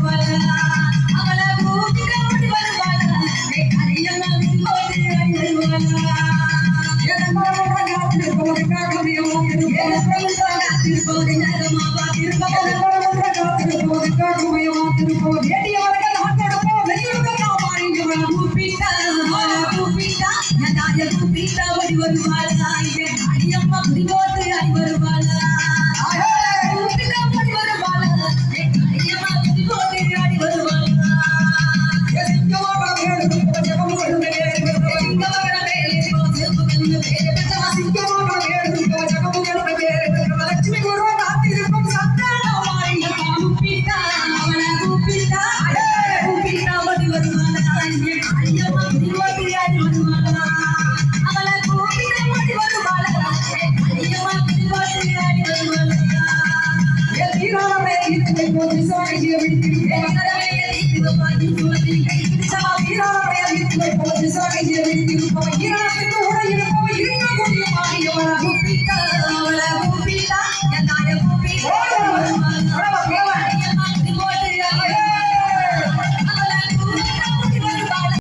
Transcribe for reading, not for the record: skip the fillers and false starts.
வருவாளா அவளை கூப்பிட்டு ஓடி வருவாளா அரியம்மா போட்டு அடி வருவாளா அடியம்மா குடி போட்டு அடி வருவாளா You're